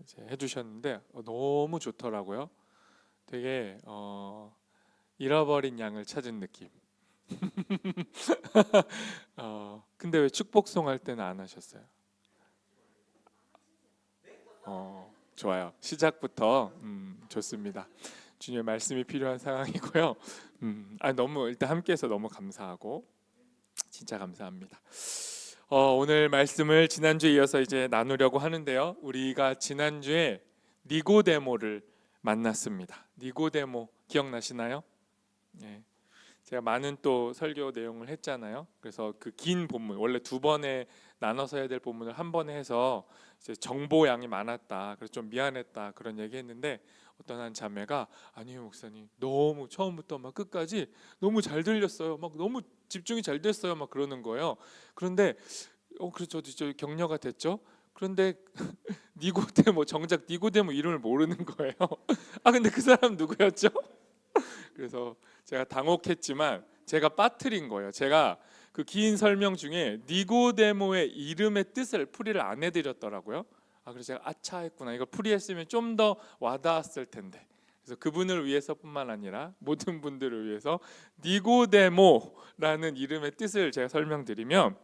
이제 해주셨는데 너무 좋더라고요. 되게 잃어버린 양을 찾은 느낌. 근데 왜 축복송 할 때는 안 하셨어요? 좋아요. 시작부터 좋습니다. 주님의 말씀이 필요한 상황이고요. 너무 일단 함께해서 너무 감사하고 진짜 감사합니다. 오늘 말씀을 지난주에 이어서 이제 나누려고 하는데요. 우리가 지난주에 니고데모를 만났습니다. 니고데모 기억나시나요? 네. 제가 많은 또 설교 내용을 했잖아요. 그래서 그 긴 본문, 원래 두 번에 나눠서 해야 될 본문을 한 번에 해서 이제 정보 양이 많았다, 그래서 좀 미안했다 그런 얘기했는데, 어떤 한 자매가 아니요 목사님, 너무 처음부터 막 끝까지 너무 잘 들렸어요, 막 너무 집중이 잘 됐어요, 막 그러는 거예요. 그런데 그래서 저도 격려가 됐죠. 그런데 니고데모, 정작 니고데모 이름을 모르는 거예요. 근데 그 사람 누구였죠? 그래서 제가 당혹했지만 제가 빠뜨린 거예요. 제가 그 긴 설명 중에 니고데모의 이름의 뜻을 풀이를 안 해드렸더라고요. 그래서 제가 아차 했구나, 이걸 풀이했으면 좀 더 와닿았을 텐데. 그래서 그분을 위해서뿐만 아니라 모든 분들을 위해서 니고데모라는 이름의 뜻을 제가 설명드리면,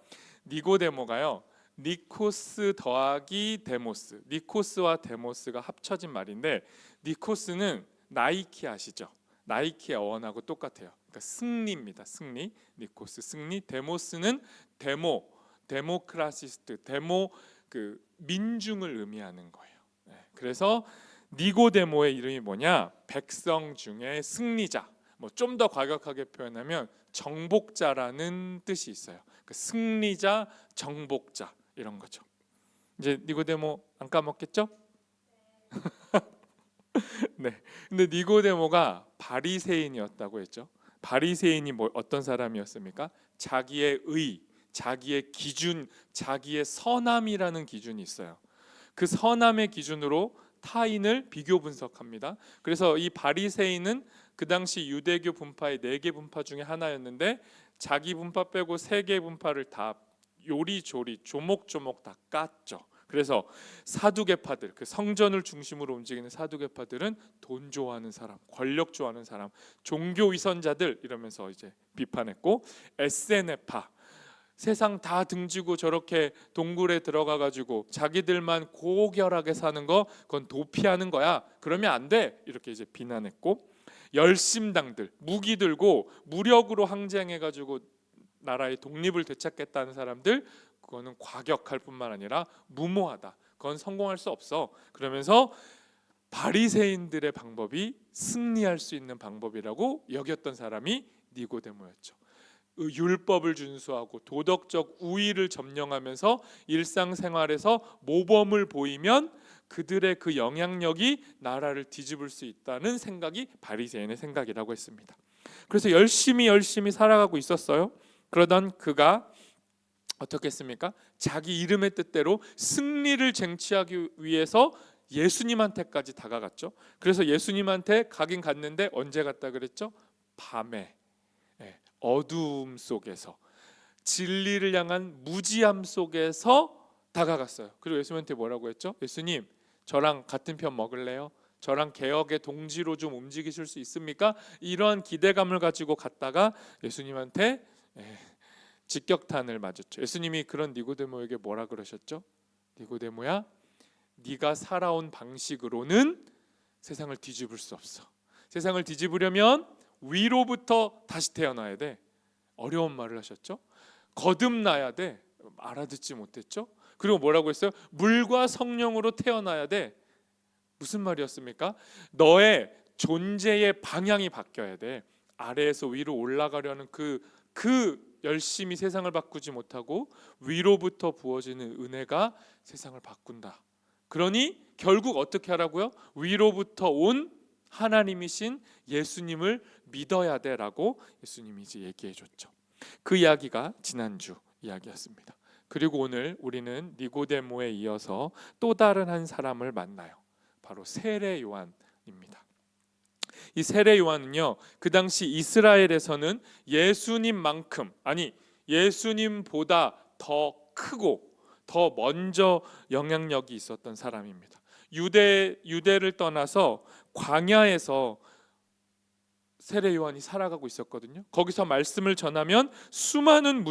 니고데모가요, 니코스 더하기 데모스, 니코스와 데모스가 합쳐진 말인데, 니코스는 나이키 아시죠? 나이키의 어원하고 똑같아요. 그러니까 승리입니다. 승리. 니코스 승리. 데모스는 데모크라시스트, 그 민중을 의미하는 거예요. 그래서 니고데모의 이름이 뭐냐? 백성 중에 승리자. 뭐 좀 더 과격하게 표현하면 정복자라는 뜻이 있어요. 그 승리자, 정복자 이런 거죠. 이제 니고데모 안 까먹겠죠? 네. 근데 니고데모가 바리새인이었다고 했죠. 바리새인이 어떤 사람이었습니까? 자기의 의, 자기의 기준, 자기의 선함이라는 기준이 있어요. 그 선함의 기준으로 타인을 비교 분석합니다. 그래서 이 바리새인은 그 당시 유대교 분파의 4개 분파 중에 하나였는데, 자기 분파 빼고 3개 분파를 다 요리조리 조목조목 다 깠죠. 그래서 사두개파들, 그 성전을 중심으로 움직이는 사두개파들은 돈 좋아하는 사람, 권력 좋아하는 사람, 종교 위선자들 이러면서 이제 비판했고, 에세네파, 세상 다 등지고 저렇게 동굴에 들어가 가지고 자기들만 고결하게 사는 거, 그건 도피하는 거야, 그러면 안 돼, 이렇게 이제 비난했고, 열심당들, 무기 들고 무력으로 항쟁해 가지고 나라의 독립을 되찾겠다는 사람들, 그거는 과격할 뿐만 아니라 무모하다, 그건 성공할 수 없어, 그러면서 바리새인들의 방법이 승리할 수 있는 방법이라고 여겼던 사람이 니고데모였죠. 율법을 준수하고 도덕적 우위를 점령하면서 일상생활에서 모범을 보이면 그들의 그 영향력이 나라를 뒤집을 수 있다는 생각이 바리새인의 생각이라고 했습니다. 그래서 열심히 살아가고 있었어요. 그러던 그가 어떻게 했습니까? 자기 이름의 뜻대로 승리를 쟁취하기 위해서 예수님한테까지 다가갔죠. 그래서 예수님한테 가긴 갔는데 언제 갔다 그랬죠? 밤에, 어두움 속에서, 진리를 향한 무지함 속에서 다가갔어요. 그리고 예수님한테 뭐라고 했죠? 예수님, 저랑 같은 편 먹을래요? 저랑 개혁의 동지로 좀 움직이실 수 있습니까? 이러한 기대감을 가지고 갔다가 예수님한테 직격탄을 맞았죠. 예수님이 그런 니고데모에게 뭐라 그러셨죠? 니고데모야, 네가 살아온 방식으로는 세상을 뒤집을 수 없어. 세상을 뒤집으려면 위로부터 다시 태어나야 돼. 어려운 말을 하셨죠. 거듭나야 돼. 알아듣지 못했죠. 그리고 뭐라고 했어요? 물과 성령으로 태어나야 돼. 무슨 말이었습니까? 너의 존재의 방향이 바뀌어야 돼. 아래에서 위로 올라가려는 그 열심히 세상을 바꾸지 못하고 위로부터 부어지는 은혜가 세상을 바꾼다. 그러니 결국 어떻게 하라고요? 위로부터 온 하나님이신 예수님을 믿어야 돼라고 예수님이 이제 얘기해 줬죠. 그 이야기가 지난주 이야기였습니다. 그리고 오늘 우리는 니고데모에 이어서 또 다른 한 사람을 만나요. 바로 세례 요한입니다. 이 세례 요한은요, 그 당시 이스라엘에서는 예수님만큼, 아니 예수님보다 더 크고 더 먼저 영향력이 있었던 사람입니다. 유대를 떠나서 광야에서 세례 요한이 살아가고 있었거든요. 거기서 말씀을 전하면 수많은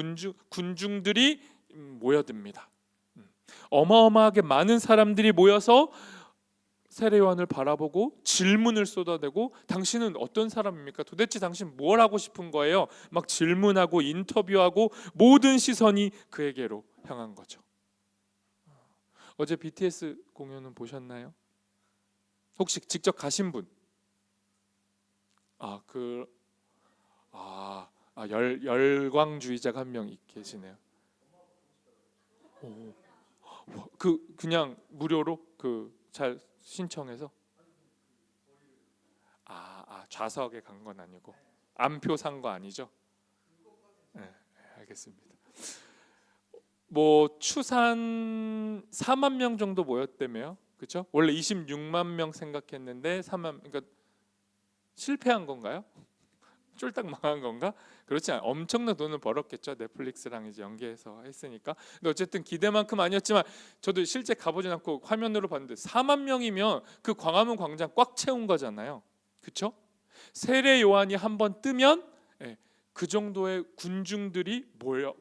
군중들이 모여듭니다. 어마어마하게 많은 사람들이 모여서 세례 요한을 바라보고 질문을 쏟아내고, 당신은 어떤 사람입니까? 도대체 당신 뭘 하고 싶은 거예요? 막 질문하고 인터뷰하고 모든 시선이 그에게로 향한 거죠. 어제 BTS 공연은 보셨나요? 혹시 직접 가신 분? 열광주의자가 한 명 계시네요. 오, 그냥 무료로 잘 신청해서 좌석에 간 건 아니고 암표 산 거 아니죠? 네, 알겠습니다. 뭐 추산 4만 명 정도 모였다며요. 그렇죠? 원래 26만 명 생각했는데 3만, 그러니까 실패한 건가요? 쫄딱 망한 건가? 그렇지 않아요. 엄청난 돈을 벌었겠죠. 넷플릭스랑 이제 연계해서 했으니까. 근데 어쨌든 기대만큼 아니었지만, 저도 실제 가보진 않고 화면으로 봤는데 4만 명이면 그 광화문 광장 꽉 채운 거잖아요. 그렇죠? 세례 요한이 한번 뜨면 그 정도의 군중들이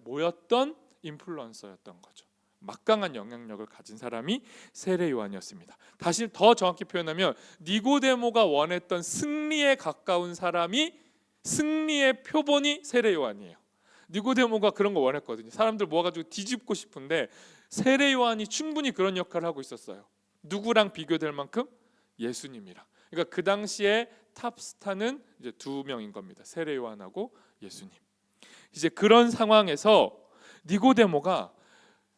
모였던 인플루언서였던 거죠. 막강한 영향력을 가진 사람이 세례 요한이었습니다. 다시 더 정확히 표현하면 니고데모가 원했던 승리에 가까운 사람이, 승리의 표본이 세례 요한이에요. 니고데모가 그런 거 원했거든요. 사람들 모아가지고 뒤집고 싶은데 세례 요한이 충분히 그런 역할을 하고 있었어요. 누구랑 비교될 만큼? 예수님이랑. 그러니까 그 당시에 탑스타는 이제 두 명인 겁니다. 세례 요한하고 예수님. 이제 그런 상황에서 니고데모가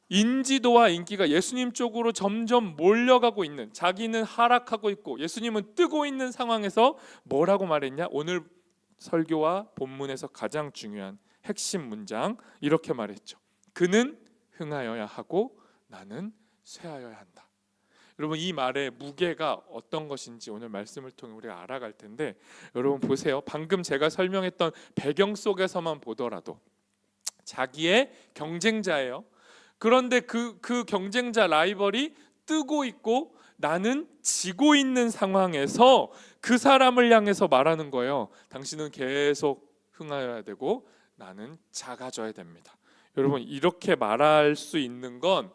인지도와 인기가 예수님 쪽으로 점점 몰려가고 있는, 자기는 하락하고 있고 예수님은 뜨고 있는 상황에서 뭐라고 말했냐? 오늘 설교와 본문에서 가장 중요한 핵심 문장, 이렇게 말했죠. 그는 흥하여야 하고 나는 쇠하여야 한다. 여러분, 이 말의 무게가 어떤 것인지 오늘 말씀을 통해 우리가 알아갈 텐데, 여러분 보세요. 방금 제가 설명했던 배경 속에서만 보더라도 자기의 경쟁자예요. 그런데 그 경쟁자, 라이벌이 뜨고 있고 나는 지고 있는 상황에서 그 사람을 향해서 말하는 거예요. 당신은 계속 흥하여야 되고 나는 작아져야 됩니다. 여러분, 이렇게 말할 수 있는 건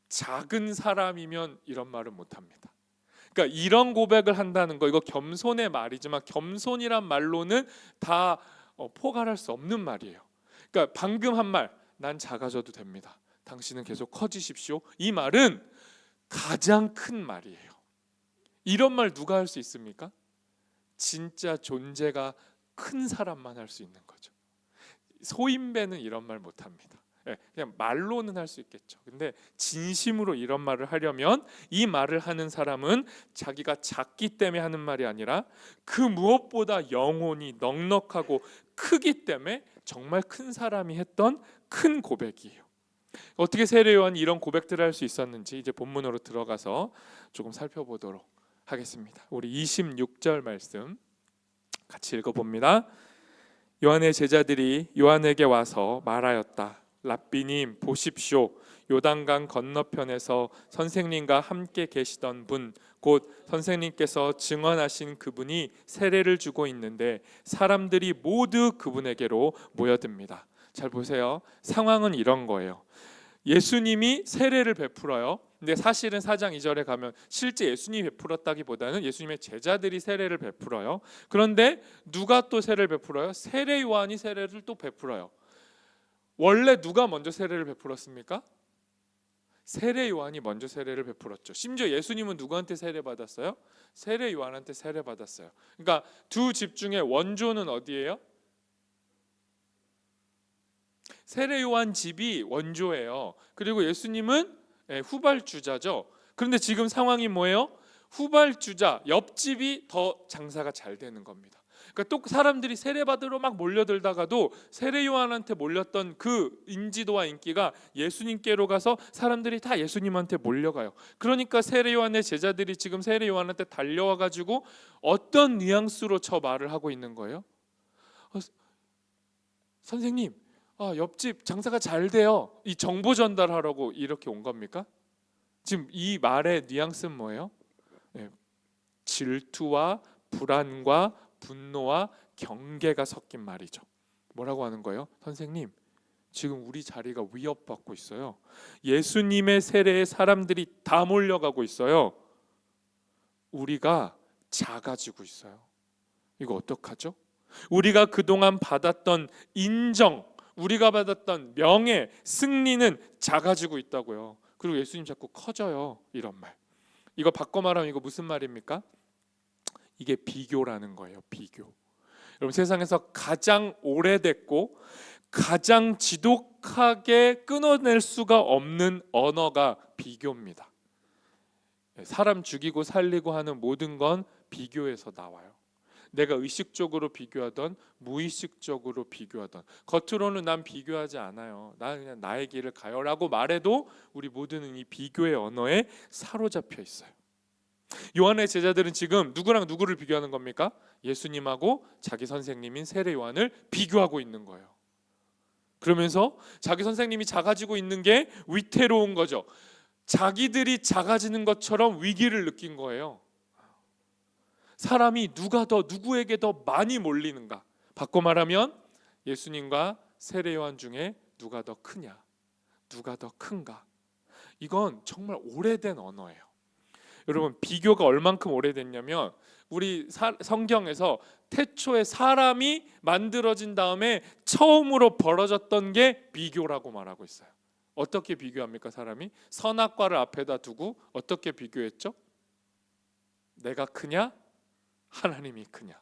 작은 사람이면 이런 말을 못합니다. 그러니까 이런 고백을 한다는 거, 이거 겸손의 말이지만 겸손이란 말로는 다 포괄할 수 없는 말이에요. 그러니까 방금 한 말, 난 작아져도 됩니다, 당신은 계속 커지십시오, 이 말은 가장 큰 말이에요. 이런 말 누가 할 수 있습니까? 진짜 존재가 큰 사람만 할 수 있는 거죠. 소인배는 이런 말 못합니다. 그냥 말로는 할 수 있겠죠. 근데 진심으로 이런 말을 하려면 이 말을 하는 사람은 자기가 작기 때문에 하는 말이 아니라 그 무엇보다 영혼이 넉넉하고 크기 때문에 정말 큰 사람이 했던 큰 고백이에요. 어떻게 세례 요한이 이런 고백들을 할 수 있었는지 이제 본문으로 들어가서 조금 살펴보도록 하겠습니다. 우리 26절 말씀 같이 읽어봅니다. 요한의 제자들이 요한에게 와서 말하였다. 랍비님, 보십시오. 요단강 건너편에서 선생님과 함께 계시던 분, 곧 선생님께서 증언하신 그분이 세례를 주고 있는데 사람들이 모두 그분에게로 모여듭니다. 잘 보세요. 상황은 이런 거예요. 예수님이 세례를 베풀어요. 근데 사실은 4장 2절에 가면 실제 예수님이 베풀었다기보다는 예수님의 제자들이 세례를 베풀어요. 그런데 누가 또 세례를 베풀어요? 세례 요한이 세례를 또 베풀어요. 원래 누가 먼저 세례를 베풀었습니까? 세례 요한이 먼저 세례를 베풀었죠. 심지어 예수님은 누구한테 세례 받았어요? 세례 요한한테 세례 받았어요. 그러니까 두 집 중에 원조는 어디예요? 세례 요한 집이 원조예요. 그리고 예수님은 후발주자죠. 그런데 지금 상황이 뭐예요? 후발주자, 옆집이 더 장사가 잘 되는 겁니다. 그러니까 또 사람들이 세례 받으러 막 몰려들다가도 세례 요한한테 몰렸던 그 인지도와 인기가 예수님께로 가서 사람들이 다 예수님한테 몰려가요. 그러니까 세례 요한의 제자들이 지금 세례 요한한테 달려와 가지고 어떤 뉘앙스로 저 말을 하고 있는 거예요? 선생님, 옆집 장사가 잘 돼요. 이 정보 전달하라고 이렇게 온 겁니까? 지금 이 말의 뉘앙스는 뭐예요? 네, 질투와 불안과 분노와 경계가 섞인 말이죠. 뭐라고 하는 거예요? 선생님, 지금 우리 자리가 위협받고 있어요. 예수님의 세례에 사람들이 다 몰려가고 있어요. 우리가 작아지고 있어요. 이거 어떡하죠? 우리가 그동안 받았던 인정, 우리가 받았던 명예, 승리는 작아지고 있다고요. 그리고 예수님 자꾸 커져요. 이런 말. 이거 바꿔 말하면 이거 무슨 말입니까? 이게 비교라는 거예요. 비교. 여러분, 세상에서 가장 오래됐고 가장 지독하게 끊어낼 수가 없는 언어가 비교입니다. 사람 죽이고 살리고 하는 모든 건 비교에서 나와요. 내가 의식적으로 비교하던 무의식적으로 비교하던, 겉으로는 난 비교하지 않아요. 난 그냥 나의 길을 가요라고 말해도 우리 모두는 이 비교의 언어에 사로잡혀 있어요. 요한의 제자들은 지금 누구랑 누구를 비교하는 겁니까? 예수님하고 자기 선생님인 세례 요한을 비교하고 있는 거예요. 그러면서 자기 선생님이 작아지고 있는 게 위태로운 거죠. 자기들이 작아지는 것처럼 위기를 느낀 거예요. 사람이 누가 더 누구에게 더 많이 몰리는가? 바꿔 말하면 예수님과 세례 요한 중에 누가 더 크냐? 누가 더 큰가? 이건 정말 오래된 언어예요. 여러분, 비교가 얼만큼 오래됐냐면 우리 성경에서 태초에 사람이 만들어진 다음에 처음으로 벌어졌던 게 비교라고 말하고 있어요. 어떻게 비교합니까? 사람이 선악과를 앞에다 두고 어떻게 비교했죠? 내가 크냐? 하나님이 크냐?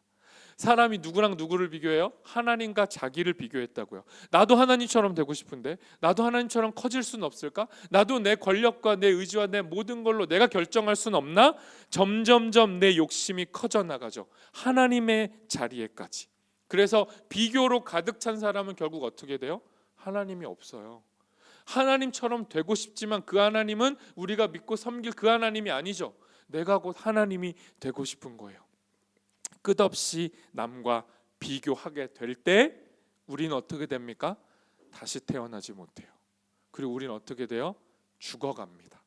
사람이 누구랑 누구를 비교해요? 하나님과 자기를 비교했다고요. 나도 하나님처럼 되고 싶은데, 나도 하나님처럼 커질 수는 없을까? 나도 내 권력과 내 의지와 내 모든 걸로 내가 결정할 수는 없나? 점점점 내 욕심이 커져 나가죠. 하나님의 자리에까지. 그래서 비교로 가득 찬 사람은 결국 어떻게 돼요? 하나님이 없어요. 하나님처럼 되고 싶지만 그 하나님은 우리가 믿고 섬길 그 하나님이 아니죠. 내가 곧 하나님이 되고 싶은 거예요. 끝없이 남과 비교하게 될 때 우리는 어떻게 됩니까? 다시 태어나지 못해요. 그리고 우리는 어떻게 돼요? 죽어갑니다.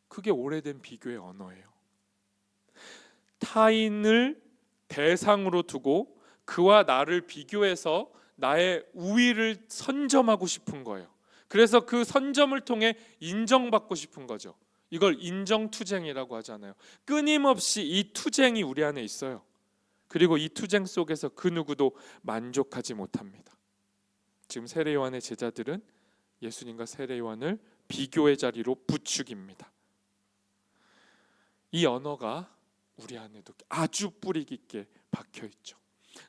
그게 오래된 비교의 언어예요. 타인을 대상으로 두고 그와 나를 비교해서 나의 우위를 선점하고 싶은 거예요. 그래서 그 선점을 통해 인정받고 싶은 거죠. 이걸 인정투쟁이라고 하잖아요. 끊임없이 이 투쟁이 우리 안에 있어요. 그리고 이 투쟁 속에서 그 누구도 만족하지 못합니다. 지금 세례 요한의 제자들은 예수님과 세례 요한을 비교의 자리로 부추깁니다. 이 언어가 우리 안에도 아주 뿌리 깊게 박혀 있죠.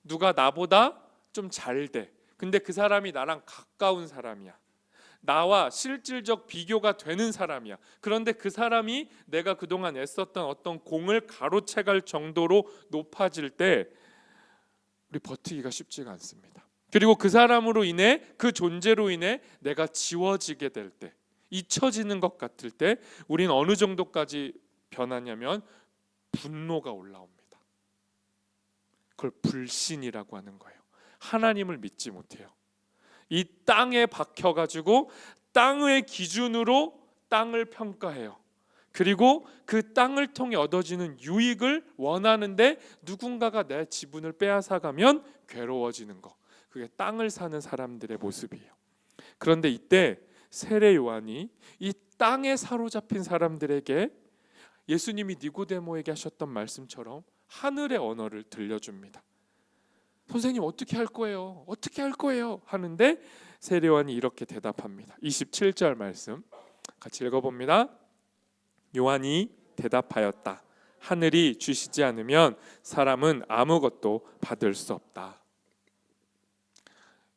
누가 나보다 좀 잘 돼. 근데 그 사람이 나랑 가까운 사람이야. 나와 실질적 비교가 되는 사람이야. 그런데 그 사람이 내가 그동안 애썼던 어떤 공을 가로채갈 정도로 높아질 때 우리 버티기가 쉽지가 않습니다. 그리고 그 사람으로 인해, 그 존재로 인해 내가 지워지게 될 때, 잊혀지는 것 같을 때 우린 어느 정도까지 변하냐면 분노가 올라옵니다. 그걸 불신이라고 하는 거예요. 하나님을 믿지 못해요. 이 땅에 박혀가지고 땅의 기준으로 땅을 평가해요. 그리고 그 땅을 통해 얻어지는 유익을 원하는데 누군가가 내 지분을 빼앗아가면 괴로워지는 거. 그게 땅을 사는 사람들의 모습이에요. 그런데 이때 세례 요한이 이 땅에 사로잡힌 사람들에게 예수님이 니고데모에게 하셨던 말씀처럼 하늘의 언어를 들려줍니다. 선생님, 어떻게 할 거예요? 어떻게 할 거예요? 하는데 세례 요한이 이렇게 대답합니다. 27절 말씀 같이 읽어봅니다. 요한이 대답하였다. 하늘이 주시지 않으면 사람은 아무것도 받을 수 없다.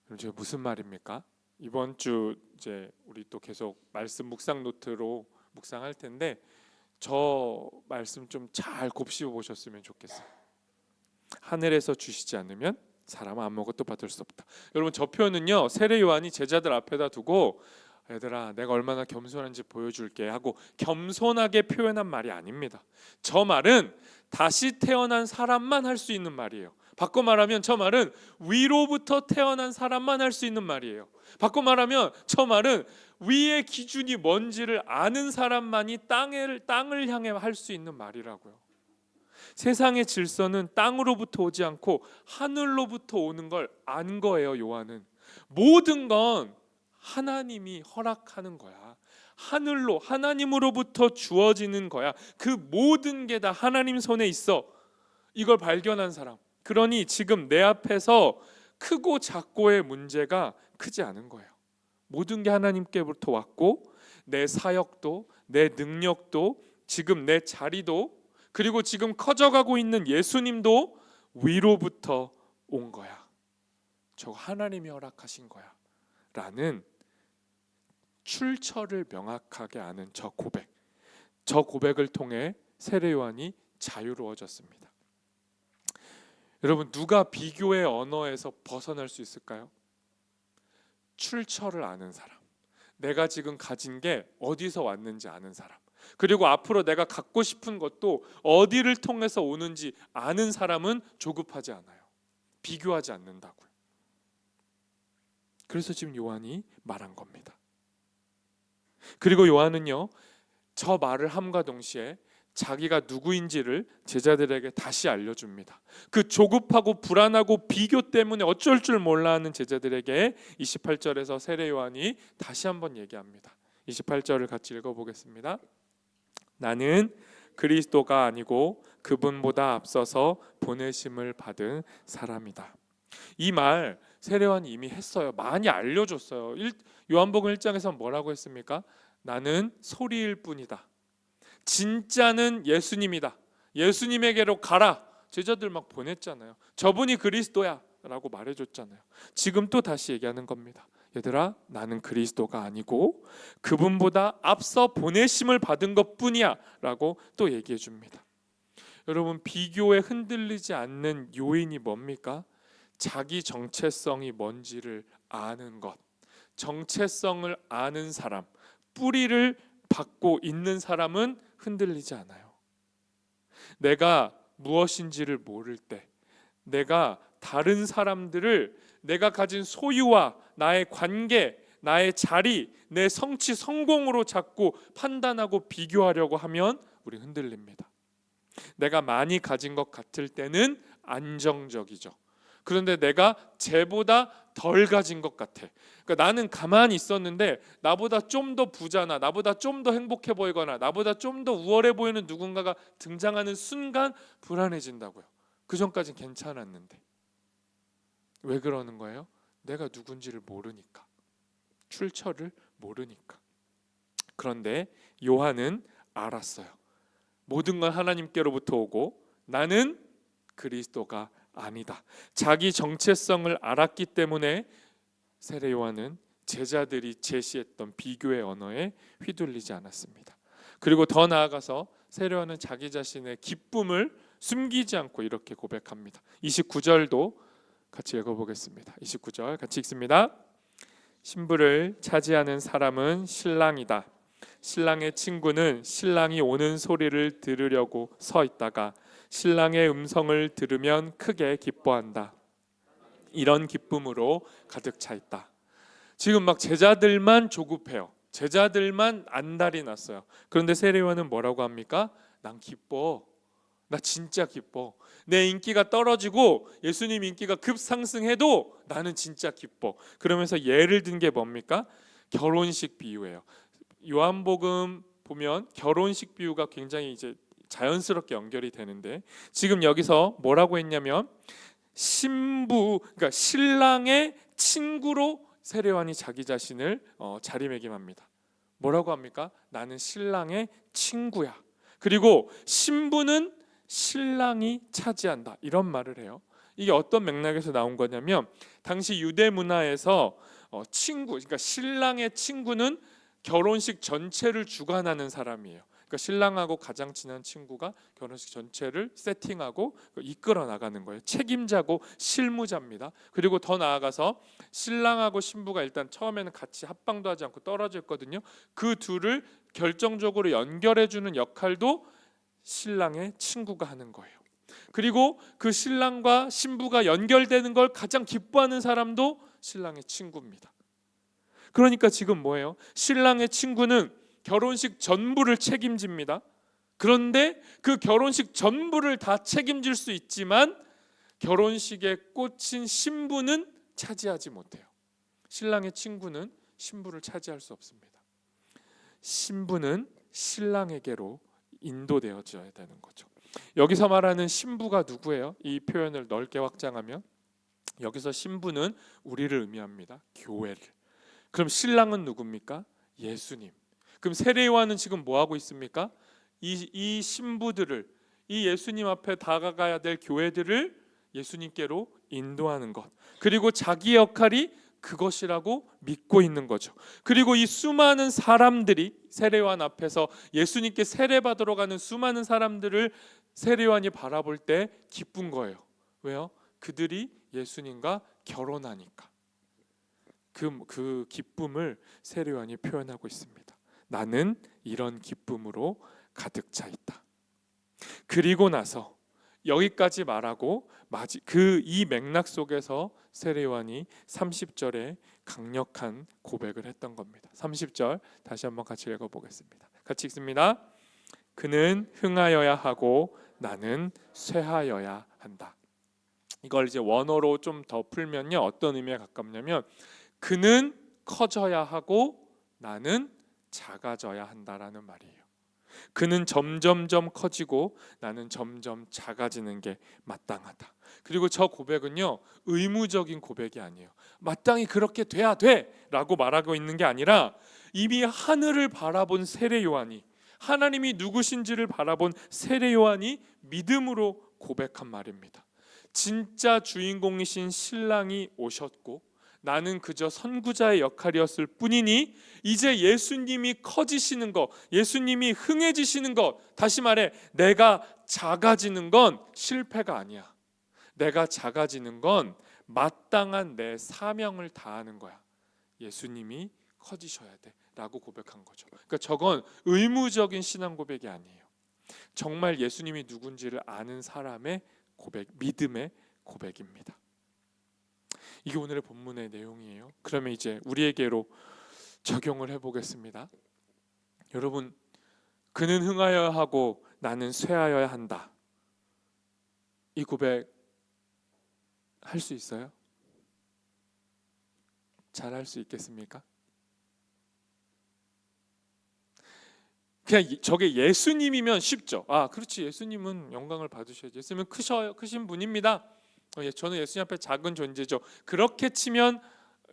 그럼 제가 무슨 말입니까? 이번 주 이제 우리 또 계속 말씀 묵상 노트로 묵상할 텐데 저 말씀 좀 잘 곱씹어 보셨으면 좋겠어요. 하늘에서 주시지 않으면 사람은 아무것도 받을 수 없다. 여러분, 저 표현은요, 세례 요한이 제자들 앞에다 두고 얘들아 내가 얼마나 겸손한지 보여줄게 하고 겸손하게 표현한 말이 아닙니다. 저 말은 다시 태어난 사람만 할 수 있는 말이에요. 바꿔 말하면 저 말은 위로부터 태어난 사람만 할 수 있는 말이에요. 바꿔 말하면 저 말은 위의 기준이 뭔지를 아는 사람만이 땅을 향해 할 수 있는 말이라고요. 세상의 질서는 땅으로부터 오지 않고 하늘로부터 오는 걸 안 거예요. 요한은 모든 건 하나님이 허락하는 거야. 하늘로 하나님으로부터 주어지는 거야. 그 모든 게 다 하나님 손에 있어. 이걸 발견한 사람. 그러니 지금 내 앞에서 크고 작고의 문제가 크지 않은 거예요. 모든 게 하나님께부터 왔고 내 사역도 내 능력도 지금 내 자리도 그리고 지금 커져가고 있는 예수님도 위로부터 온 거야. 저거 하나님이 허락하신 거야 라는 출처를 명확하게 아는 저 고백을 통해 세례 요한이 자유로워졌습니다. 여러분, 누가 비교의 언어에서 벗어날 수 있을까요? 출처를 아는 사람, 내가 지금 가진 게 어디서 왔는지 아는 사람, 그리고 앞으로 내가 갖고 싶은 것도 어디를 통해서 오는지 아는 사람은 조급하지 않아요. 비교하지 않는다고요. 그래서 지금 요한이 말한 겁니다. 그리고 요한은요, 저 말을 함과 동시에 자기가 누구인지를 제자들에게 다시 알려줍니다. 그 조급하고 불안하고 비교 때문에 어쩔 줄 몰라 하는 제자들에게 28절에서 세례 요한이 다시 한번 얘기합니다. 28절을 같이 읽어보겠습니다. 나는 그리스도가 아니고 그분보다 앞서서 보내심을 받은 사람이다. 이 말 세례 요한이 이미 했어요. 많이 알려줬어요. 요한복음 1장에서 뭐라고 했습니까? 나는 소리일 뿐이다. 진짜는 예수님이다. 예수님에게로 가라. 제자들 막 보냈잖아요. 저분이 그리스도야 라고 말해줬잖아요. 지금 또 다시 얘기하는 겁니다. 얘들아, 나는 그리스도가 아니고 그분보다 앞서 보내심을 받은 것뿐이야 라고 또 얘기해 줍니다. 여러분, 비교에 흔들리지 않는 요인이 뭡니까? 자기 정체성이 뭔지를 아는 것. 정체성을 아는 사람, 뿌리를 받고 있는 사람은 흔들리지 않아요. 내가 무엇인지를 모를 때, 내가 다른 사람들을 내가 가진 소유와 나의 관계, 나의 자리, 내 성취, 성공으로 자꾸 판단하고 비교하려고 하면 우리 흔들립니다. 내가 많이 가진 것 같을 때는 안정적이죠. 그런데 내가 쟤보다 덜 가진 것 같아. 그러니까 나는 가만히 있었는데 나보다 좀 더 부자나 나보다 좀 더 행복해 보이거나 나보다 좀 더 우월해 보이는 누군가가 등장하는 순간 불안해진다고요. 그 전까진 괜찮았는데. 왜 그러는 거예요? 내가 누군지를 모르니까. 출처를 모르니까. 그런데 요한은 알았어요. 모든 건 하나님께로부터 오고 나는 그리스도가 아니다. 자기 정체성을 알았기 때문에 세례 요한은 제자들이 제시했던 비교의 언어에 휘둘리지 않았습니다. 그리고 더 나아가서 세례 요한은 자기 자신의 기쁨을 숨기지 않고 이렇게 고백합니다. 29절도 같이 읽어보겠습니다. 29절 같이 읽습니다. 신부를 차지하는 사람은 신랑이다. 신랑의 친구는 신랑이 오는 소리를 들으려고 서 있다가 신랑의 음성을 들으면 크게 기뻐한다. 이런 기쁨으로 가득 차 있다. 지금 막 제자들만 조급해요. 제자들만 안달이 났어요. 그런데 세례 요한은 뭐라고 합니까? 난 기뻐. 나 진짜 기뻐. 내 인기가 떨어지고 예수님 인기가 급상승해도 나는 진짜 기뻐. 그러면서 예를 든 게 뭡니까? 결혼식 비유예요. 요한복음 보면 결혼식 비유가 굉장히 이제 자연스럽게 연결이 되는데 지금 여기서 뭐라고 했냐면 신부, 그러니까 신랑의 친구로 세례 요한이 자기 자신을 자리매김합니다. 뭐라고 합니까? 나는 신랑의 친구야. 그리고 신부는 신랑이 차지한다. 이런 말을 해요. 이게 어떤 맥락에서 나온 거냐면 당시 유대 문화에서 친구, 그러니까 신랑의 친구는 결혼식 전체를 주관하는 사람이에요. 그러니까 신랑하고 가장 친한 친구가 결혼식 전체를 세팅하고 이끌어 나가는 거예요. 책임자고 실무자입니다. 그리고 더 나아가서 신랑하고 신부가 일단 처음에는 같이 합방도 하지 않고 떨어져 있거든요. 그 둘을 결정적으로 연결해 주는 역할도 신랑의 친구가 하는 거예요. 그리고 그 신랑과 신부가 연결되는 걸 가장 기뻐하는 사람도 신랑의 친구입니다. 그러니까 지금 뭐예요? 신랑의 친구는 결혼식 전부를 책임집니다. 그런데 그 결혼식 전부를 다 책임질 수 있지만 결혼식에 꽂힌 신부는 차지하지 못해요. 신랑의 친구는 신부를 차지할 수 없습니다. 신부는 신랑에게로 인도되어져야 되는 거죠. 여기서 말하는 신부가 누구예요? 이 표현을 넓게 확장하면 여기서 신부는 우리를 의미합니다. 교회를. 그럼 신랑은 누굽니까? 예수님. 그럼 세례요한은 지금 뭐 하고 있습니까? 이 신부들을, 이 예수님 앞에 다가가야 될 교회들을 예수님께로 인도하는 것, 그리고 자기 역할이 그것이라고 믿고 있는 거죠. 그리고 이 수많은 사람들이 세례요한 앞에서 예수님께 세례받으러 가는 수많은 사람들을 세례요한이 바라볼 때 기쁜 거예요. 왜요? 그들이 예수님과 결혼하니까. 그 기쁨을 세례요한이 표현하고 있습니다. 나는 이런 기쁨으로 가득 차 있다. 그리고 나서 여기까지 말하고 이 맥락 속에서 세례요한이 30절에 강력한 고백을 했던 겁니다. 30절 다시 한번 같이 읽어보겠습니다. 같이 읽습니다. 그는 흥하여야 하고 나는 쇠하여야 한다. 이걸 이제 원어로 좀 더 풀면요, 어떤 의미에 가깝냐면 그는 커져야 하고 나는 작아져야 한다라는 말이에요. 그는 점점점 커지고 나는 점점 작아지는 게 마땅하다. 그리고 저 고백은요, 의무적인 고백이 아니에요. 마땅히 그렇게 돼야 돼 라고 말하고 있는 게 아니라 이미 하늘을 바라본 세례 요한이, 하나님이 누구신지를 바라본 세례 요한이 믿음으로 고백한 말입니다. 진짜 주인공이신 신랑이 오셨고 나는 그저 선구자의 역할이었을 뿐이니 이제 예수님이 커지시는 것, 예수님이 흥해지시는 것, 다시 말해 내가 작아지는 건 실패가 아니야. 내가 작아지는 건 마땅한 내 사명을 다하는 거야. 예수님이 커지셔야 돼 라고 고백한 거죠. 그러니까 저건 의무적인 신앙 고백이 아니에요. 정말 예수님이 누군지를 아는 사람의 고백, 믿음의 고백입니다. 이게 오늘의 본문의 내용이에요. 그러면 이제 우리에게로 적용을 해보겠습니다. 여러분, 그는 흥하여야 하고 나는 쇠하여야 한다. 이 고백 할 수 있어요? 잘 할 수 있겠습니까? 그냥 저게 예수님이면 쉽죠. 아, 그렇지. 예수님은 영광을 받으셔야지. 예수님은 크신 분입니다. 저는 예수님 앞에 작은 존재죠. 그렇게 치면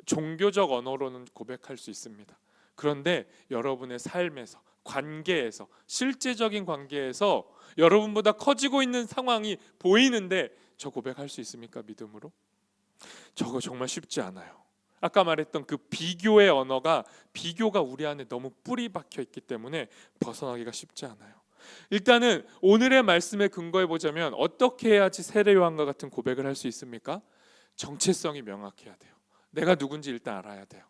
종교적 언어로는 고백할 수 있습니다. 그런데 여러분의 삶에서, 관계에서, 실제적인 관계에서 여러분보다 커지고 있는 상황이 보이는데 저 고백할 수 있습니까? 믿음으로? 저거 정말 쉽지 않아요. 아까 말했던 그 비교의 언어가, 비교가 우리 안에 너무 뿌리 박혀 있기 때문에 벗어나기가 쉽지 않아요. 일단은 오늘의 말씀에 근거해 보자면 어떻게 해야지 세례 요한과 같은 고백을 할 수 있습니까? 정체성이 명확해야 돼요. 내가 누군지 일단 알아야 돼요.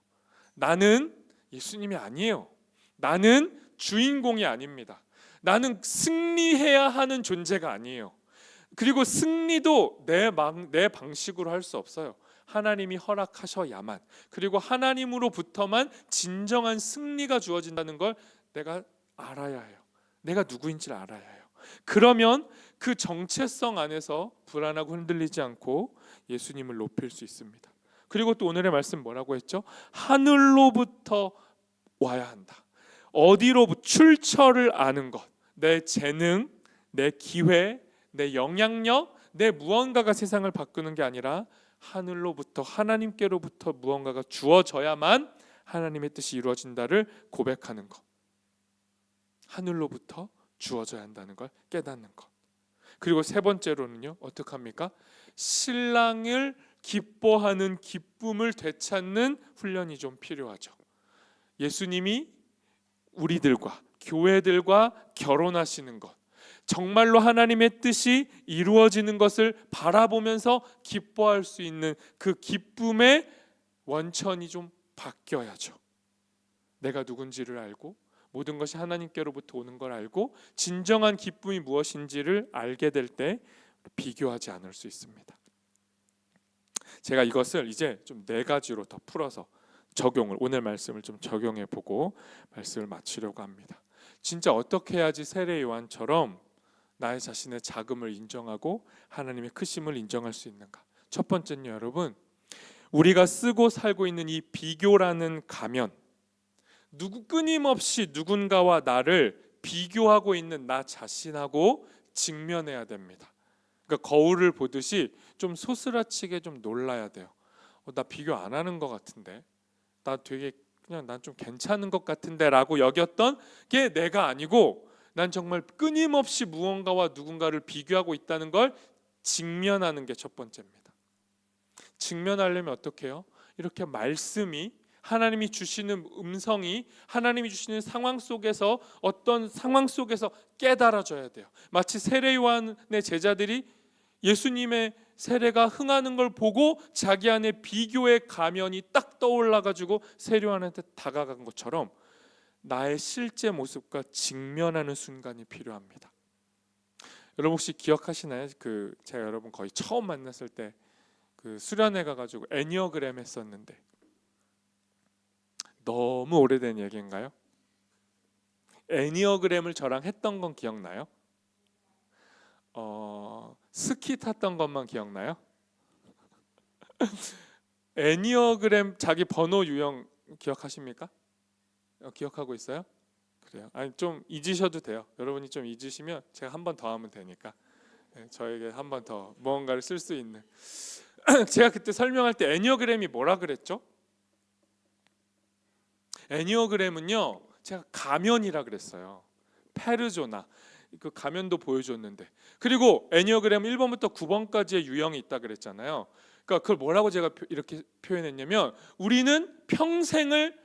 나는 예수님이 아니에요. 나는 주인공이 아닙니다. 나는 승리해야 하는 존재가 아니에요. 그리고 승리도 내 방식으로 할 수 없어요. 하나님이 허락하셔야만, 그리고 하나님으로부터만 진정한 승리가 주어진다는 걸 내가 알아야 해요. 내가 누구인지를 알아야 해요. 그러면 그 정체성 안에서 불안하고 흔들리지 않고 예수님을 높일 수 있습니다. 그리고 또 오늘의 말씀 뭐라고 했죠? 하늘로부터 와야 한다. 어디로부터? 출처를 아는 것. 내 재능, 내 기회, 내 영향력, 내 무언가가 세상을 바꾸는 게 아니라 하늘로부터, 하나님께로부터 무언가가 주어져야만 하나님의 뜻이 이루어진다를 고백하는 것. 하늘로부터 주어져야 한다는 걸 깨닫는 것. 그리고 세 번째로는요, 어떻게 합니까? 신랑을 기뻐하는 기쁨을 되찾는 훈련이 좀 필요하죠. 예수님이 우리들과, 교회들과 결혼하시는 것, 정말로 하나님의 뜻이 이루어지는 것을 바라보면서 기뻐할 수 있는 그 기쁨의 원천이 좀 바뀌어야죠. 내가 누군지를 알고 모든 것이 하나님께로부터 오는 걸 알고 진정한 기쁨이 무엇인지를 알게 될 때 비교하지 않을 수 있습니다. 제가 이것을 이제 좀 4가지로 더 풀어서 오늘 말씀을 좀 적용해 보고 말씀을 마치려고 합니다. 진짜 어떻게 해야지 세례 요한처럼 나의 자신의 작음을 인정하고 하나님의 크심을 인정할 수 있는가? 첫 번째는 여러분, 우리가 쓰고 살고 있는 이 비교라는 가면, 끊임없이 누군가와 나를 비교하고 있는 나 자신하고 직면해야 됩니다. 그러니까 거울을 보듯이 좀 소스라치게 좀 놀라야 돼요. 나 비교 안 하는 것 같은데, 나 되게 그냥 난 좀 괜찮은 것 같은데라고 여겼던 게 내가 아니고, 난 정말 끊임없이 무언가와 누군가를 비교하고 있다는 걸 직면하는 게 첫 번째입니다. 직면하려면 어떻게 해요? 이렇게 말씀이, 하나님이 주시는 음성이 하나님이 주시는 상황 속에서, 어떤 상황 속에서 깨달아져야 돼요. 마치 세례 요한의 제자들이 예수님의 세례가 흥하는 걸 보고 자기 안에 비교의 가면이 딱 떠올라 가지고 세례 요한한테 다가간 것처럼 나의 실제 모습과 직면하는 순간이 필요합니다. 여러분 혹시 기억하시나요? 제가 여러분 거의 처음 만났을 때 수련회 가가지고 애니어그램 했었는데, 너무 오래된 얘기인가요? 애니어그램을 저랑 했던 건 기억나요? 스키 탔던 것만 기억나요? 애니어그램 자기 번호 유형 기억하십니까? 기억하고 있어요? 그래요. 아니 좀 잊으셔도 돼요. 여러분이 좀 잊으시면 제가 한 번 더 하면 되니까, 저에게 한 번 더 무언가를 쓸 수 있는. 제가 그때 설명할 때 애니어그램이 뭐라 그랬죠? 애니어그램은요, 제가 가면이라 그랬어요. 페르조나, 그 가면도 보여줬는데, 그리고 애니어그램 1번부터 9번까지의 유형이 있다 그랬잖아요. 그러니까 그걸 뭐라고 제가 이렇게 표현했냐면, 우리는 평생을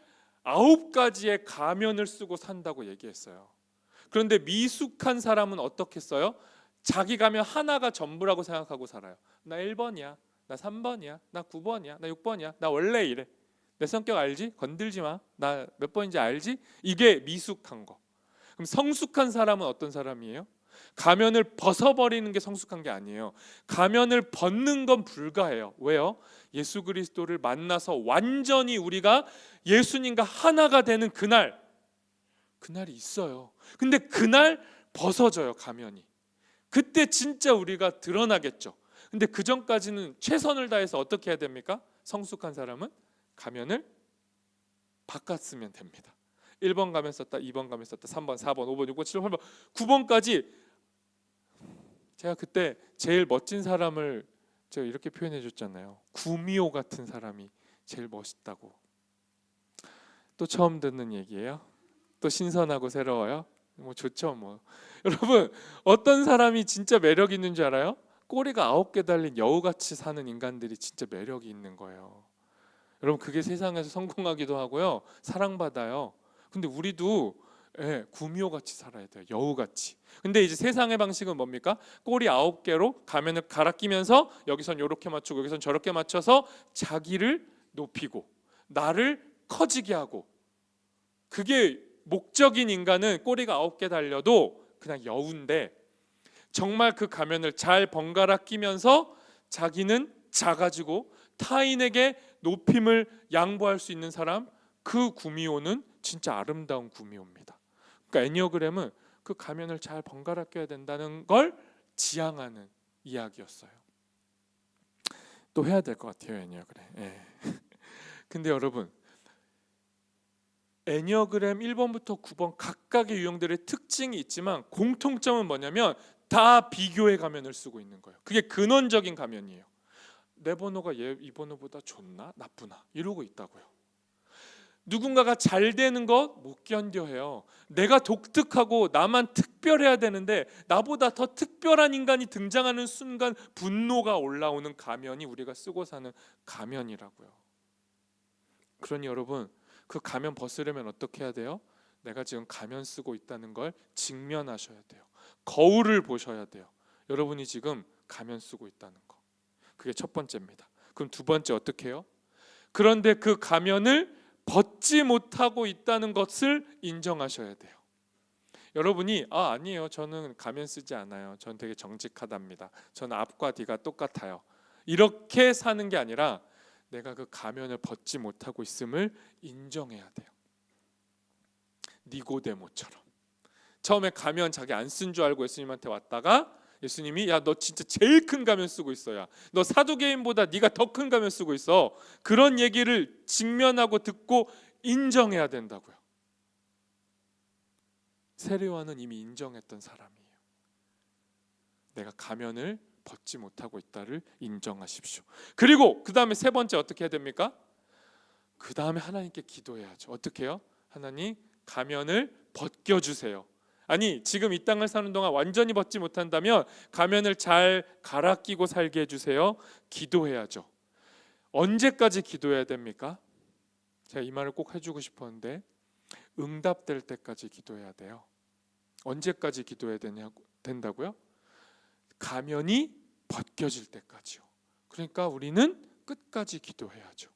9가지의 가면을 쓰고 산다고 얘기했어요. 그런데 미숙한 사람은 어떻게 써요? 자기 가면 하나가 전부라고 생각하고 살아요. 나 1번이야, 나 3번이야, 나 9번이야, 나 6번이야, 나 원래 이래, 내 성격 알지? 건들지 마, 나 몇 번인지 알지? 이게 미숙한 거. 그럼 성숙한 사람은 어떤 사람이에요? 가면을 벗어버리는 게 성숙한 게 아니에요. 가면을 벗는 건 불가해요. 왜요? 예수 그리스도를 만나서 완전히 우리가 예수님과 하나가 되는 그날이 있어요. 근데 그날 벗어져요, 가면이. 그때 진짜 우리가 드러나겠죠. 근데 그 전까지는 최선을 다해서 어떻게 해야 됩니까? 성숙한 사람은 가면을 바꿨으면 됩니다. 1번 가면 썼다, 2번 가면 썼다, 3번, 4번, 5번, 6번, 7번, 8번, 9번까지. 제가 그때 제일 멋진 사람을 제가 이렇게 표현해 줬잖아요. 구미호 같은 사람이 제일 멋있다고. 또 처음 듣는 얘기예요? 또 신선하고 새로워요? 뭐 좋죠 뭐. 여러분, 어떤 사람이 진짜 매력 있는 줄 알아요? 꼬리가 9개 달린 여우같이 사는 인간들이 진짜 매력이 있는 거예요. 여러분, 그게 세상에서 성공하기도 하고요, 사랑받아요. 근데 우리도 구미호같이 살아야 돼요, 여우같이. 근데 이제 세상의 방식은 뭡니까? 꼬리 9개로 가면을 갈아 끼면서 여기선 이렇게 맞추고 여기선 저렇게 맞춰서 자기를 높이고 나를 커지게 하고, 그게 목적인 인간은 꼬리가 9개 달려도 그냥 여우인데, 정말 그 가면을 잘 번갈아 끼면서 자기는 작아지고 타인에게 높임을 양보할 수 있는 사람, 그 구미호는 진짜 아름다운 구미호입니다. 그러니까 애니어그램은 그 가면을 잘 번갈아 껴야 된다는 걸 지향하는 이야기였어요. 또 해야 될 것 같아요, 애니어그램. 근데 여러분, 애니어그램 1번부터 9번 각각의 유형들의 특징이 있지만 공통점은 뭐냐면 다 비교의 가면을 쓰고 있는 거예요. 그게 근원적인 가면이에요. 내 번호가 이 번호보다 좋나 나쁘나 이러고 있다고요. 누군가가 잘 되는 것 못 견뎌해요. 내가 독특하고 나만 특별해야 되는데 나보다 더 특별한 인간이 등장하는 순간 분노가 올라오는 가면이 우리가 쓰고 사는 가면이라고요. 그러니 여러분, 그 가면 벗으려면 어떻게 해야 돼요? 내가 지금 가면 쓰고 있다는 걸 직면하셔야 돼요. 거울을 보셔야 돼요. 여러분이 지금 가면 쓰고 있다는 거. 그게 첫 번째입니다. 그럼 두 번째 어떻게 해요? 그런데 그 가면을 벗지 못하고 있다는 것을 인정하셔야 돼요. 여러분이 아니에요, 저는 가면 쓰지 않아요, 전 되게 정직하답니다, 저는 앞과 뒤가 똑같아요, 이렇게 사는 게 아니라 내가 그 가면을 벗지 못하고 있음을 인정해야 돼요. 니고데모처럼 처음에 가면 자기 안 쓴 줄 알고 예수님한테 왔다가 예수님이 야, 너 진짜 제일 큰 가면 쓰고 있어, 야, 너 사두개인보다 네가 더 큰 가면 쓰고 있어, 그런 얘기를 직면하고 듣고 인정해야 된다고요. 세례요한은 이미 인정했던 사람이에요. 내가 가면을 벗지 못하고 있다를 인정하십시오. 그리고 그 다음에 세 번째 어떻게 해야 됩니까? 그 다음에 하나님께 기도해야죠. 어떻게 해요? 하나님, 가면을 벗겨주세요. 아니, 지금 이 땅을 사는 동안 완전히 벗지 못한다면 가면을 잘 갈아 끼고 살게 해주세요. 기도해야죠. 언제까지 기도해야 됩니까? 제가 이 말을 꼭 해주고 싶었는데, 응답될 때까지 기도해야 돼요. 언제까지 기도해야 된다고요? 가면이 벗겨질 때까지요. 그러니까 우리는 끝까지 기도해야죠.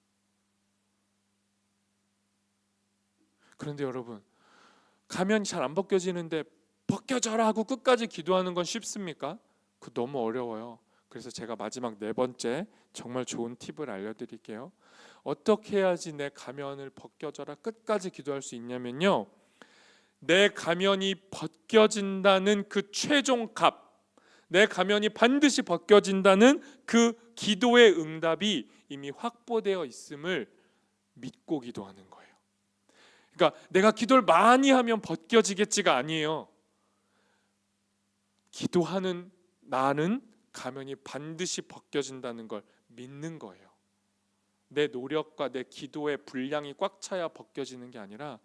그런데 여러분, 가면이 잘 안 벗겨지는데 벗겨져라 하고 끝까지 기도하는 건 쉽습니까? 그거 너무 어려워요. 그래서 제가 마지막 네 번째 정말 좋은 팁을 알려드릴게요. 어떻게 해야지 내 가면을 벗겨져라 끝까지 기도할 수 있냐면요, 내 가면이 벗겨진다는 그 최종 값, 내 가면이 반드시 벗겨진다는 그 기도의 응답이 이미 확보되어 있음을 믿고 기도하는 거예요. 그러니까 내가 기도를 많이 하면 벗겨지겠지가 아니에요. 기도하는 나는 가면이 반드시 벗겨진다는 걸 믿는 거예요. 내 노력과 내 기도의 분량이 꽉 차야 벗겨지는 게 아니라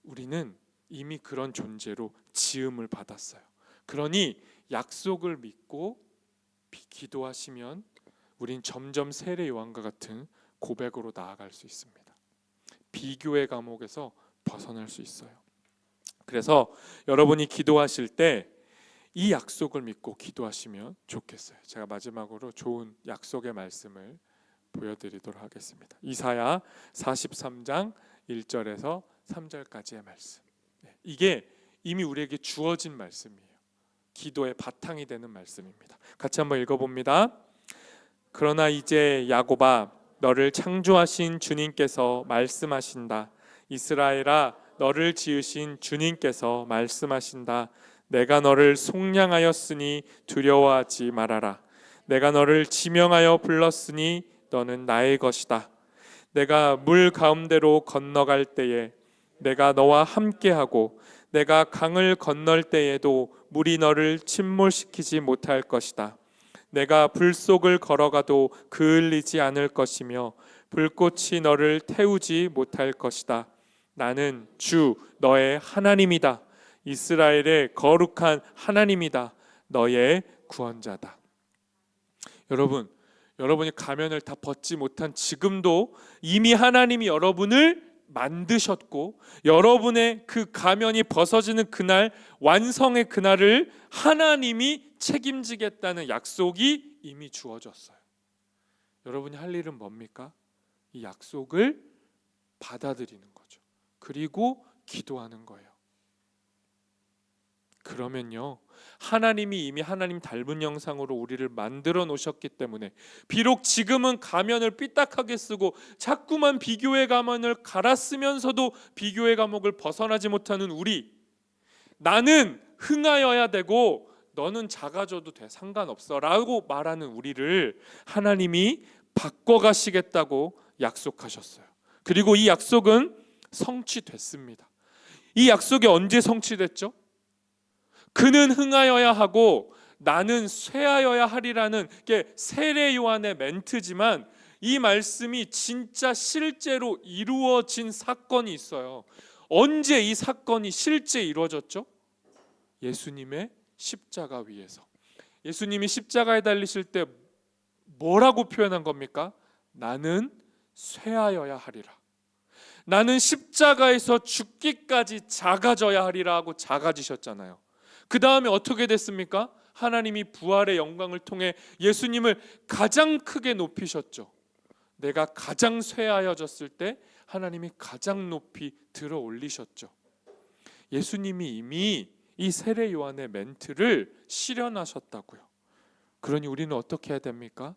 우리는 이미 그런 존재로 지음을 받았어요. 그러니 약속을 믿고 기도하시면 우린 점점 세례 요한과 같은 고백으로 나아갈 수 있습니다. 비교의 감옥에서 벗어날 수 있어요. 그래서 여러분이 기도하실 때 이 약속을 믿고 기도하시면 좋겠어요. 제가 마지막으로 좋은 약속의 말씀을 보여드리도록 하겠습니다. 이사야 43장 1절에서 3절까지의 말씀. 이게 이미 우리에게 주어진 말씀이에요. 기도의 바탕이 되는 말씀입니다. 같이 한번 읽어봅니다. 그러나 이제 야곱아, 너를 창조하신 주님께서 말씀하신다. 이스라엘아, 너를 지으신 주님께서 말씀하신다. 내가 너를 속량하였으니 두려워하지 말아라. 내가 너를 지명하여 불렀으니 너는 나의 것이다. 내가 물 가운데로 건너갈 때에 내가 너와 함께하고 내가 강을 건널 때에도 물이 너를 침몰시키지 못할 것이다. 내가 불 속을 걸어가도 그을리지 않을 것이며 불꽃이 너를 태우지 못할 것이다. 나는 주 너의 하나님이다. 이스라엘의 거룩한 하나님이다. 너의 구원자다. 여러분이 가면을 다 벗지 못한 지금도 이미 하나님이 여러분을 만드셨고, 여러분의 그 가면이 벗어지는 그날, 완성의 그날을 하나님이 책임지겠다는 약속이 이미 주어졌어요. 여러분이 할 일은 뭡니까? 이 약속을 받아들이는 거죠. 그리고 기도하는 거예요. 그러면요, 하나님이 이미 하나님 닮은 형상으로 우리를 만들어 놓으셨기 때문에 비록 지금은 가면을 삐딱하게 쓰고 자꾸만 비교의 가면을 갈아 쓰면서도 비교의 감옥을 벗어나지 못하는 우리, 나는 흥하여야 되고 너는 작아져도 돼, 상관없어 라고 말하는 우리를 하나님이 바꿔가시겠다고 약속하셨어요. 그리고 이 약속은 성취됐습니다. 이 약속이 언제 성취됐죠? 그는 흥하여야 하고 나는 쇠하여야 하리라는 게 세례 요한의 멘트지만 이 말씀이 진짜 실제로 이루어진 사건이 있어요. 언제 이 사건이 실제 이루어졌죠? 예수님의 십자가 위에서. 예수님이 십자가에 달리실 때 뭐라고 표현한 겁니까? 나는 쇠하여야 하리라. 나는 십자가에서 죽기까지 작아져야 하리라 하고 작아지셨잖아요. 그 다음에 어떻게 됐습니까? 하나님이 부활의 영광을 통해 예수님을 가장 크게 높이셨죠. 내가 가장 쇠하여졌을 때 하나님이 가장 높이 들어 올리셨죠. 예수님이 이미 이 세례 요한의 멘트를 실현하셨다고요. 그러니 우리는 어떻게 해야 됩니까?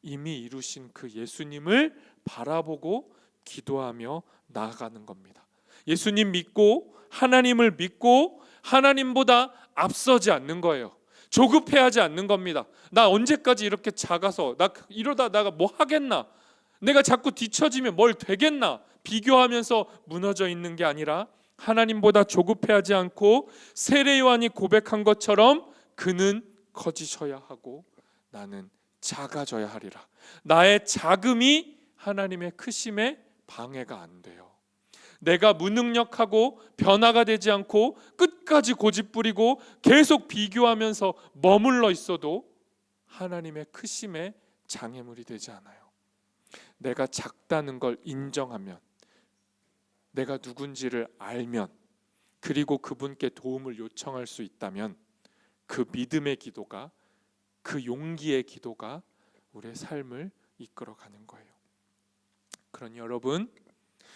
이미 이루신 그 예수님을 바라보고 기도하며 나아가는 겁니다. 예수님 믿고 하나님을 믿고 하나님보다 앞서지 않는 거예요. 조급해하지 않는 겁니다. 나 언제까지 이렇게 작아서 나 이러다 내가 뭐 하겠나? 내가 자꾸 뒤처지면 뭘 되겠나? 비교하면서 무너져 있는 게 아니라 하나님보다 조급해하지 않고 세례 요한이 고백한 것처럼 그는 커지셔야 하고 나는 작아져야 하리라. 나의 작음이 하나님의 크심에 방해가 안 돼요. 내가 무능력하고 변화가 되지 않고 끝까지 고집부리고 계속 비교하면서 머물러 있어도 하나님의 크심에 장애물이 되지 않아요. 내가 작다는 걸 인정하면, 내가 누군지를 알면, 그리고 그분께 도움을 요청할 수 있다면 그 믿음의 기도가, 그 용기의 기도가 우리의 삶을 이끌어가는 거예요. 그러니 여러분,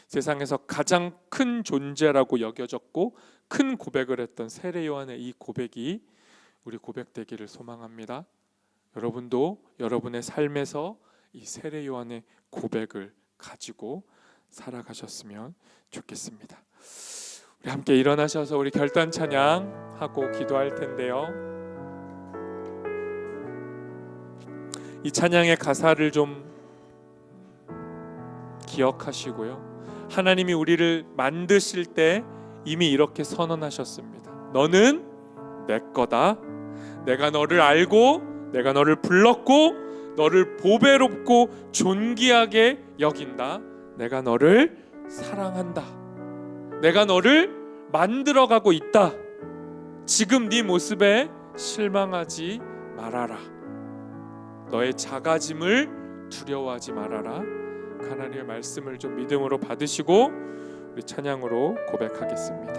세상에서 가장 큰 존재라고 여겨졌고 큰 고백을 했던 세례 요한의 이 고백이 우리 고백되기를 소망합니다. 여러분도 여러분의 삶에서 이 세례 요한의 고백을 가지고 살아가셨으면 좋겠습니다. 우리 함께 일어나셔서 우리 결단 찬양하고 기도할 텐데요. 이 찬양의 가사를 좀 기억하시고요. 하나님이 우리를 만드실 때 이미 이렇게 선언하셨습니다. 너는 내 거다. 내가 너를 알고 내가 너를 불렀고 너를 보배롭고 존귀하게 여긴다. 내가 너를 사랑한다. 내가 너를 만들어가고 있다. 지금 네 모습에 실망하지 말아라. 너의 작아짐을 두려워하지 말아라. 하나님의 말씀을 좀 믿음으로 받으시고 우리 찬양으로 고백하겠습니다.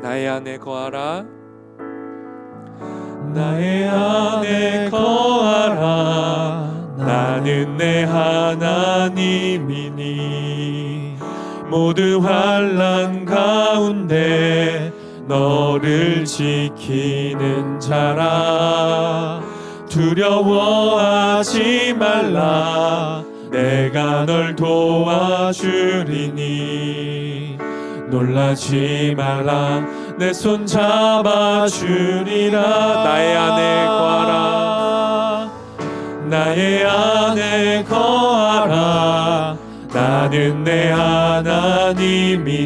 나의 안에 거하라. 나의 안에 거하라. 나는 내 하나님이니 모든 환난 가운데 너를 지키는 자라. 두려워하지 말라. 내가 널 도와주리니 놀라지 말라. 내 손 잡아주리라. 나의 안에 거하라. 나의 안에 거하라. 나는 내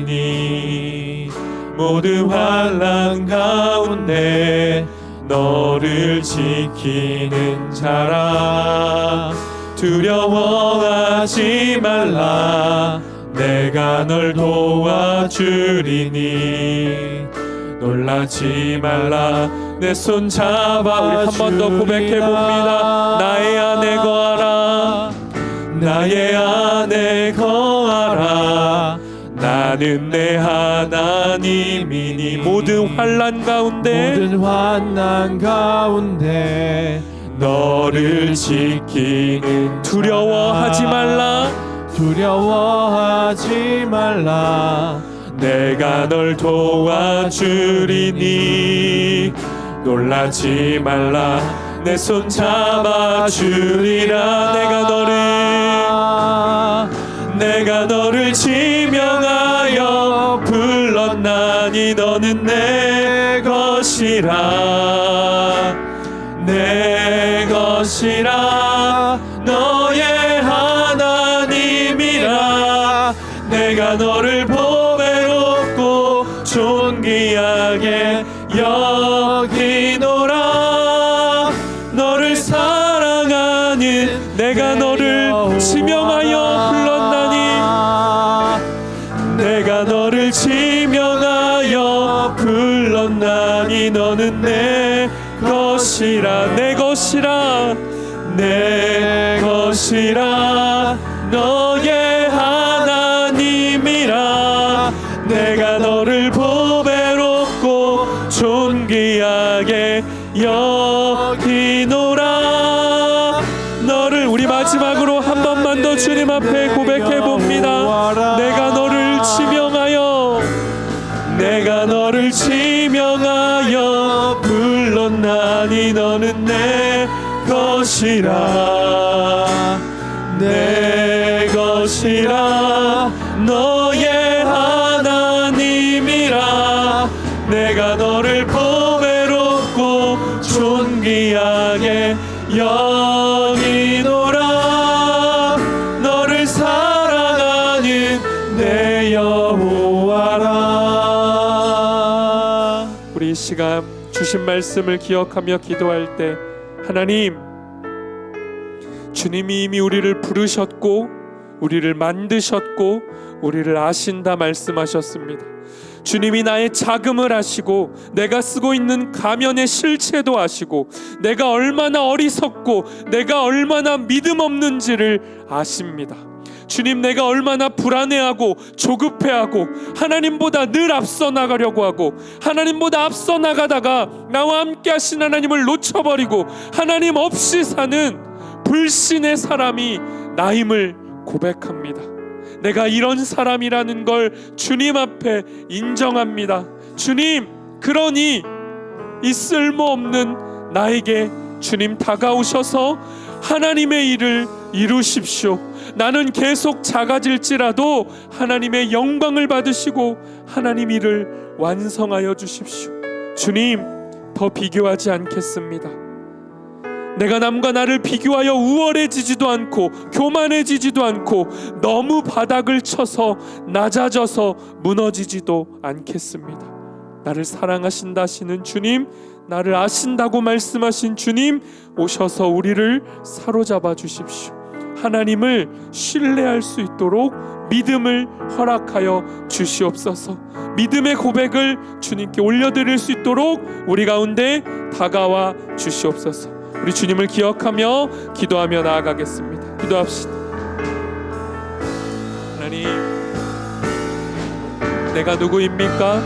하나님이니 모든 환난 가운데 너를 지키는 자라. 두려워하지 말라. 내가 널 도와주리니 놀라지 말라. 내 손 잡아. 우리 한 번 더 고백해 봅니다. 나의 안에 거하라. 나의 안에 거하라. 나는 내 하나님이니 모든 환난 가운데 너를 지키는 두려워하지 말라. 내가 널 도와주리니 놀라지 말라. 내 손 잡아주리라. 내가 너를 지명하여 불렀나니 너는 내 것이라. 너의 하나님이라. 내가 너를 보배롭고 존귀하게 여기노라. 너를 사랑하는 내가 너를 지명하여 불렀나니 내가 너를 지명하여 불렀나니 너는 내 것이라. 너의 하나님이라. 내가 너를 보배롭고 존귀하게 여기노라. 너를 우리 마지막으로 한 번만 더 주님 앞에 고백해 봅니다. 내가 너를 지명하여 주님이 명하여 불렀나니 너는 내 것이라 내 것이라 너의 하나님이라 내가 너를 보배롭고 존귀하게 여기노라 너를 사랑하는 내 여호와라. 우리 이 시간 주신 말씀을 기억하며 기도할 때 하나님, 주님이 이미 우리를 부르셨고 우리를 만드셨고 우리를 아신다 말씀하셨습니다. 주님이 나의 자금을 아시고 내가 쓰고 있는 가면의 실체도 아시고 내가 얼마나 어리석고 내가 얼마나 믿음 없는지를 아십니다. 주님, 내가 얼마나 불안해하고 조급해하고 하나님보다 늘 앞서 나가려고 하고 하나님보다 앞서 나가다가 나와 함께 하신 하나님을 놓쳐버리고 하나님 없이 사는 불신의 사람이 나임을 고백합니다. 내가 이런 사람이라는 걸 주님 앞에 인정합니다. 주님, 그러니 이 쓸모없는 나에게 주님 다가오셔서 하나님의 일을 이루십시오. 나는 계속 작아질지라도 하나님의 영광을 받으시고 하나님 일을 완성하여 주십시오. 주님, 더 비교하지 않겠습니다. 내가 남과 나를 비교하여 우월해지지도 않고 교만해지지도 않고 너무 바닥을 쳐서 낮아져서 무너지지도 않겠습니다. 나를 사랑하신다 하시는 주님, 나를 아신다고 말씀하신 주님, 오셔서 우리를 사로잡아 주십시오. 하나님을 신뢰할 수 있도록 믿음을 허락하여 주시옵소서. 믿음의 고백을 주님께 올려드릴 수 있도록 우리 가운데 다가와 주시옵소서. 우리 주님을 기억하며 기도하며 나아가겠습니다. 기도합시다. 하나님, 내가 누구입니까?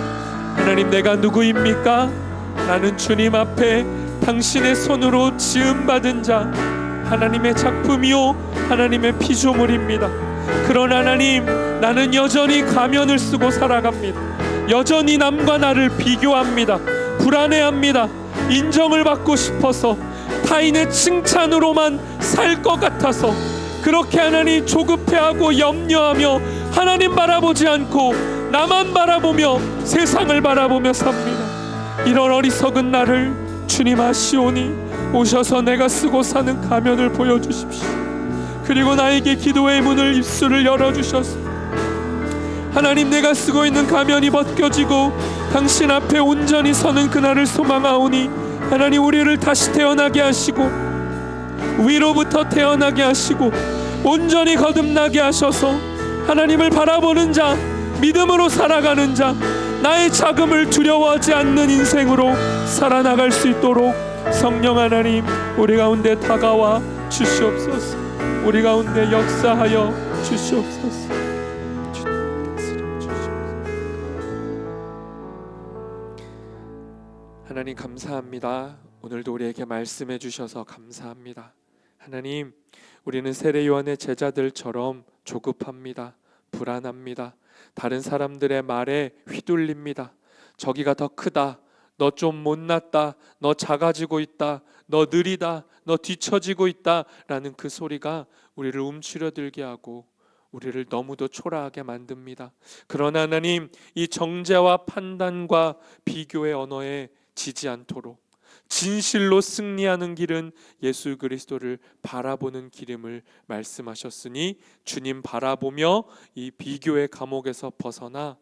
하나님, 내가 누구입니까? 나는 주님 앞에 당신의 손으로 지음받은 자, 하나님의 작품이요 하나님의 피조물입니다. 그러나 하나님, 나는 여전히 가면을 쓰고 살아갑니다. 여전히 남과 나를 비교합니다. 불안해합니다. 인정을 받고 싶어서 타인의 칭찬으로만 살 것 같아서 그렇게 하나님 조급해하고 염려하며 하나님 바라보지 않고 나만 바라보며 세상을 바라보며 삽니다. 이런 어리석은 나를 주님 아시오니 오셔서 내가 쓰고 사는 가면을 보여주십시오. 그리고 나에게 기도의 문을 입술을 열어주셔서 하나님, 내가 쓰고 있는 가면이 벗겨지고 당신 앞에 온전히 서는 그날을 소망하오니 하나님, 우리를 다시 태어나게 하시고 위로부터 태어나게 하시고 온전히 거듭나게 하셔서 하나님을 바라보는 자, 믿음으로 살아가는 자, 나의 자금을 두려워하지 않는 인생으로 살아나갈 수 있도록 성령 하나님, 우리 가운데 다가와 주시옵소서. 우리 가운데 역사하여 주시옵소서. 하나님, 감사합니다. 오늘도 우리에게 말씀해 주셔서 감사합니다. 하나님, 우리는 세례 요한의 제자들처럼 조급합니다. 불안합니다. 다른 사람들의 말에 휘둘립니다. 저기가 더 크다, 너 좀 못났다, 너 작아지고 있다, 너 느리다, 너 뒤처지고 있다 라는 그 소리가 우리를 움츠려들게 하고 우리를 너무도 초라하게 만듭니다. 그러나 하나님, 이 정죄와 판단과 비교의 언어에 지지 않도록 진실로 승리하는 길은 예수 그리스도를 바라보는 길임을 말씀하셨으니 주님 바라보며 이 비교의 감옥에서 벗어나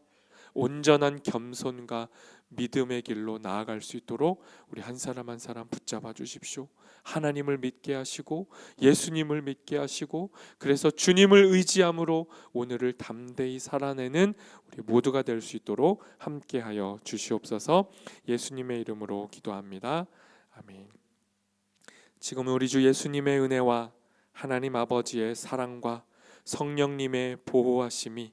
온전한 겸손과 믿음의 길로 나아갈 수 있도록 우리 한 사람 한 사람 붙잡아 주십시오. 하나님을 믿게 하시고 예수님을 믿게 하시고 그래서 주님을 의지함으로 오늘을 담대히 살아내는 우리 모두가 될 수 있도록 함께하여 주시옵소서. 예수님의 이름으로 기도합니다. 아멘. 지금 우리 주 예수님의 은혜와 하나님 아버지의 사랑과 성령님의 보호하심이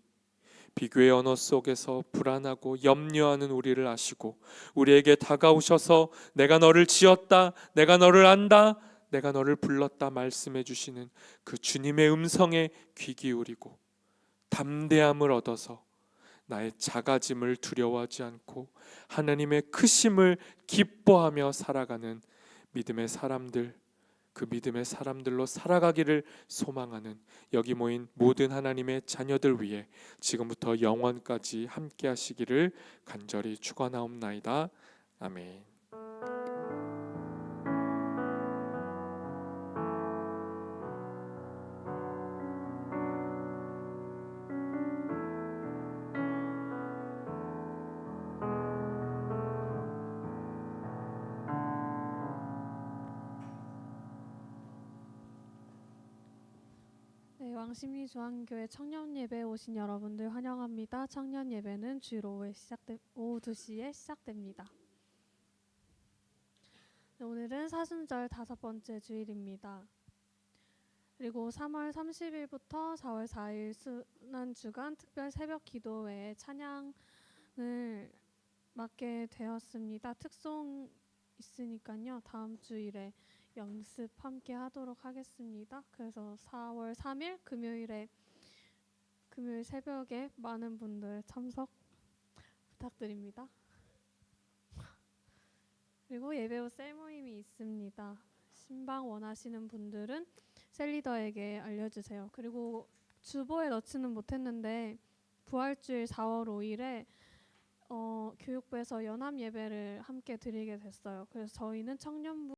비교의 언어 속에서 불안하고 염려하는 우리를 아시고 우리에게 다가오셔서 내가 너를 지었다, 내가 너를 안다, 내가 너를 불렀다 말씀해 주시는 그 주님의 음성에 귀 기울이고 담대함을 얻어서 나의 작아짐을 두려워하지 않고 하나님의 크심을 기뻐하며 살아가는 믿음의 사람들, 그 믿음의 사람들로 살아가기를 소망하는 여기 모인 모든 하나님의 자녀들 위해 지금부터 영원까지 함께 하시기를 간절히 축원하옵나이다. 아멘. 네, 왕십리 중앙교회 청년 예배에 오신 여러분들 환영합니다. 청년 예배는 주일 오후 2시에 시작됩니다. 네, 오늘은 사순절 5번째 주일입니다. 그리고 3월 30일부터 4월 4일 순환주간 특별 새벽 기도회에 찬양을 맡게 되었습니다. 특송 있으니까요. 다음 주일에 연습 함께 하도록 하겠습니다. 그래서 4월 3일 금요일 새벽에 많은 분들 참석 부탁드립니다. 그리고 예배 후 셀 모임이 있습니다. 신방 원하시는 분들은 셀리더에게 알려주세요. 그리고 주보에 넣지는 못했는데 부활주일 4월 5일에 교육부에서 연합 예배를 함께 드리게 됐어요. 그래서 저희는 청년부